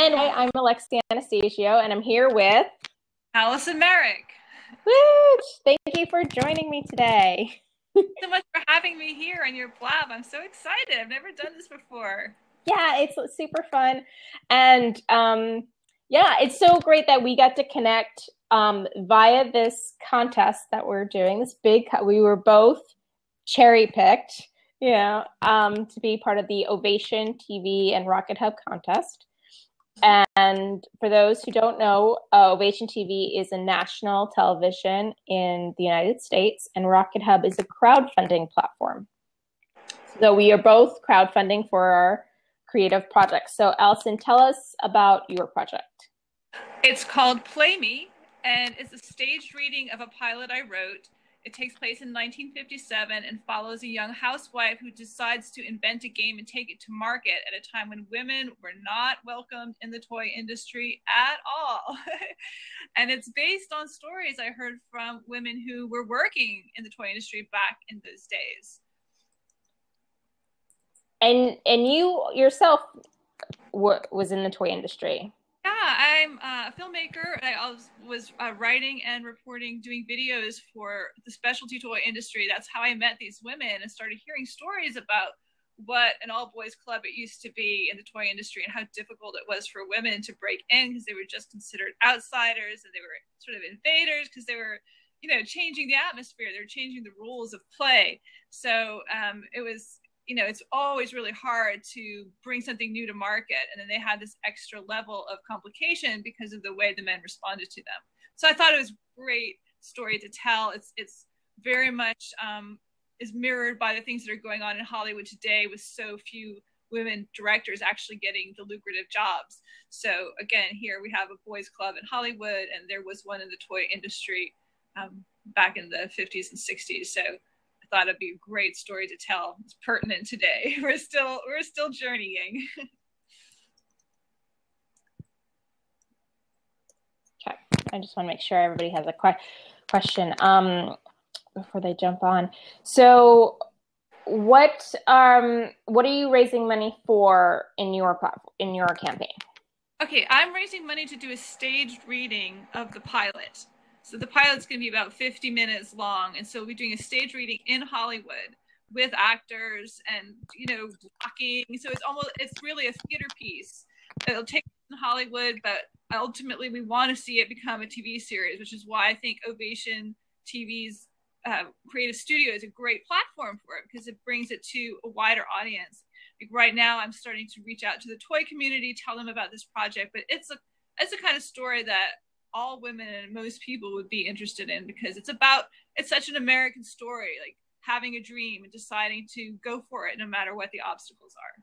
And hi, I'm Alexia Anastasio, and I'm here with Allison Merrick. Woo! Thank you for joining me today. So much for having me here on your blab. I'm so excited. I've never done this before. Yeah, it's super fun. And yeah, it's so great that we got to connect via this contest that we're doing. We were both cherry picked, to be part of the Ovation TV and Rocket Hub contest. And for those who don't know, Ovation TV is a national television in the United States, and Rocket Hub is a crowdfunding platform. So we are both crowdfunding for our creative projects. So Allison, tell us about your project. It's called Play Me, and it's a staged reading of a pilot I wrote. It takes place in 1957 and follows a young housewife who decides to invent a game and take it to market at a time when women were not welcomed in the toy industry at all. And it's based on stories I heard from women who were working in the toy industry back in those days. And you yourself was in the toy industry. Yeah, I'm a filmmaker. I was writing and reporting, doing videos for the specialty toy industry. That's how I met these women and started hearing stories about what an all-boys club it used to be in the toy industry and how difficult it was for women to break in because they were just considered outsiders and they were sort of invaders because they were, changing the atmosphere. They were changing the rules of play. So it was it's always really hard to bring something new to market. And then they had this extra level of complication because of the way the men responded to them. So I thought it was a great story to tell. It's very much is mirrored by the things that are going on in Hollywood today with so few women directors actually getting the lucrative jobs. So again, here we have a boys club in Hollywood, and there was one in the toy industry back in the 50s and 60s. So thought it'd be a great story to tell. It's pertinent today. We're still journeying. Okay, I just want to make sure everybody has a question before they jump on. So, what are you raising money for in your campaign? Okay, I'm raising money to do a staged reading of the pilot. So the pilot's going to be about 50 minutes long. And so we'll be doing a stage reading in Hollywood with actors and, blocking. So it's really a theater piece. It'll take place in Hollywood, but ultimately we want to see it become a TV series, which is why I think Ovation TV's creative studio is a great platform for it because it brings it to a wider audience. Like right now, I'm starting to reach out to the toy community, tell them about this project, but it's a kind of story that all women and most people would be interested in because it's such an American story, like having a dream and deciding to go for it no matter what the obstacles are.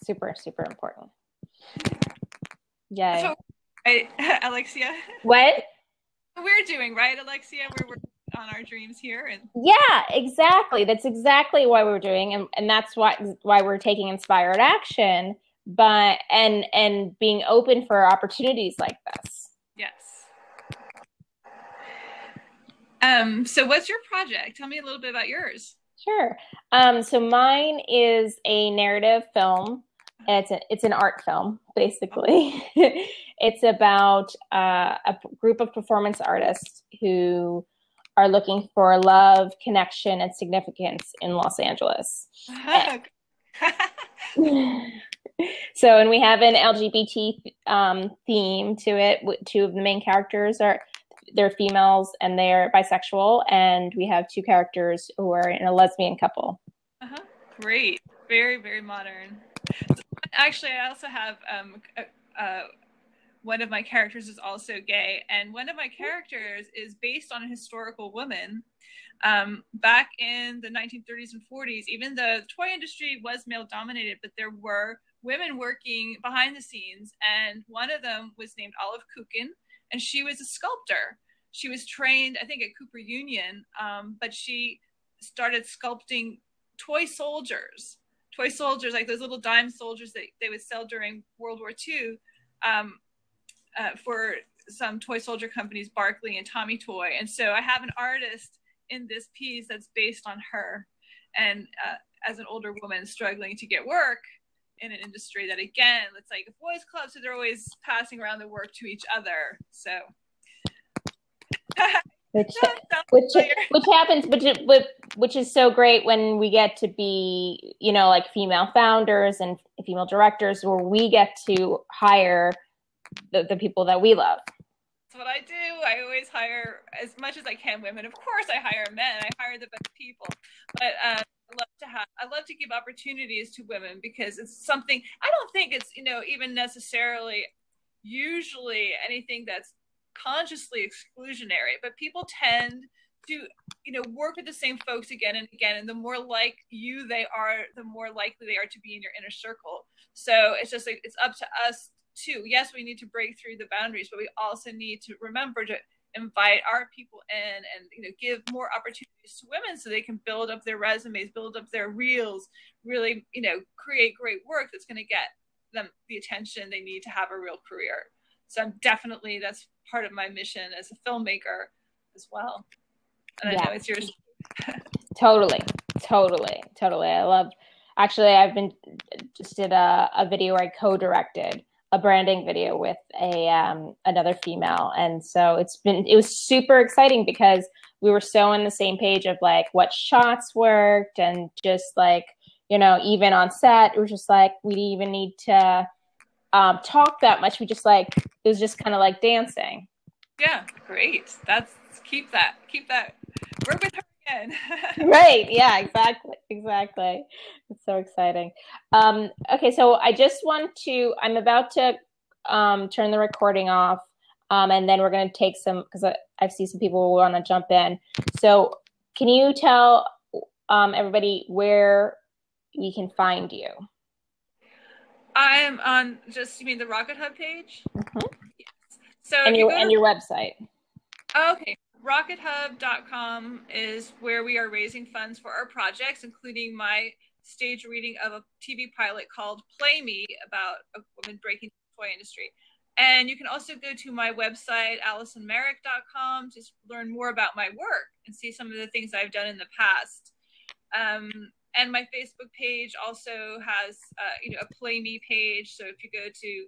Super, super important. Yay. So, Alexia? What? We're doing, right, Alexia? We're working on our dreams here. And yeah, exactly. That's exactly why we're doing, and that's why we're taking inspired action. But and being open for opportunities like this. Yes. So what's your project? Tell me a little bit about yours. Sure. So mine is a narrative film. It's an art film, basically. It's about a group of performance artists who are looking for love, connection, and significance in Los Angeles. So, and we have an LGBT theme to it. Two of the main characters they're females and they're bisexual, and we have two characters who are in a lesbian couple. Great, very, very modern. So, actually, I also have one of my characters is also gay, and one of my characters is based on a historical woman. Back in the 1930s and 40s, even though the toy industry was male dominated, but there were women working behind the scenes, and one of them was named Olive Kukin, and she was a sculptor. She was trained, I think, at Cooper Union, but she started sculpting toy soldiers, like those little dime soldiers that they would sell during World War II for some toy soldier companies, Barkley and Tommy Toy. And so I have an artist in this piece that's based on her. And as an older woman struggling to get work, in an industry that, again, it's like a boys club, so they're always passing around the work to each other. So which happens, which is so great when we get to be, you know, like female founders and female directors, where we get to hire the people that we love. That's what I do. I always hire as much as I can women. Of course, I hire men. I hire the best people, but I love to give opportunities to women, because it's something, I don't think it's, you know, even necessarily usually anything that's consciously exclusionary, but people tend to, you know, work with the same folks again and again, and the more like you they are, the more likely they are to be in your inner circle. So it's just like, it's up to us too. Yes, we need to break through the boundaries, but we also need to remember to invite our people in, and, you know, give more opportunities to women so they can build up their resumes, build up their reels, really, you know, create great work that's going to get them the attention they need to have a real career. So I'm definitely, that's part of my mission as a filmmaker as well. And I know it's yours. Totally. I love, actually, I've just did a video where I co-directed a branding video with another female. And so it was super exciting, because we were so on the same page of like what shots worked, and just like, you know, even on set, it was just like, we didn't even need to talk that much. We just like, it was just kind of like dancing. Yeah, great. Keep that. Work with her again. Right. Yeah, exactly. It's so exciting. Okay, so I'm about to turn the recording off, and then we're going to take some, because I see some people who want to jump in. So can you tell everybody where we can find you? I'm on you mean the Rocket Hub page? Mm-hmm. Yes. So and your website. Okay. RocketHub.com is where we are raising funds for our projects, including my stage reading of a TV pilot called Play Me, about a woman breaking the toy industry. And you can also go to my website, AllisonMerrick.com, to learn more about my work and see some of the things I've done in the past. And my Facebook page also has, you know, a Play Me page. So if you go to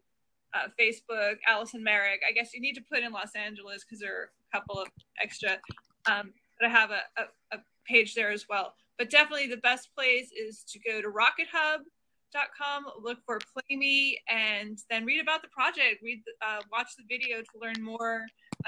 Facebook, Allison Merrick, I guess you need to put in Los Angeles, because there are a couple of extra, but I have a page there as well. But definitely the best place is to go to RocketHub.com, look for Play Me, and then read about the project, watch the video to learn more,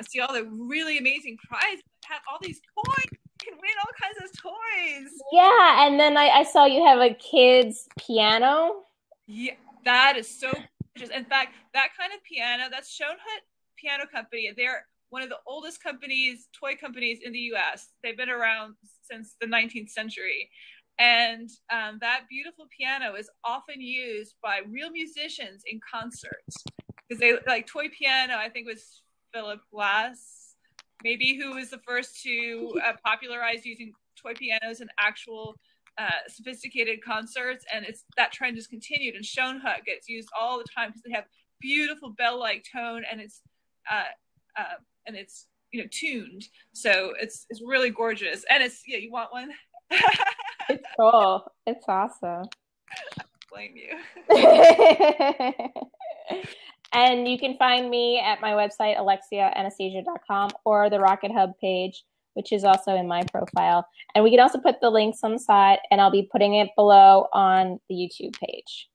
see all the really amazing prizes, have all these toys. You can win all kinds of toys. Yeah, and then I saw you have a kids piano. Yeah, that is so gorgeous. In fact, that kind of piano, that's Schoenhut Piano Company. They're one of the oldest toy companies in the U.S. They've been around since the 19th century. And that beautiful piano is often used by real musicians in concerts, because they like toy piano. I think was Philip Glass, maybe, who was the first to popularize using toy pianos in actual sophisticated concerts, and that trend has continued. And Schoenhut gets used all the time because they have beautiful bell-like tone, and it's you know, tuned, so it's really gorgeous. And it's, yeah, you want one? It's cool. It's awesome. I blame you. And you can find me at my website, alexiaanastasia.com, or the Rocket Hub page, which is also in my profile. And we can also put the links on the side, and I'll be putting it below on the YouTube page.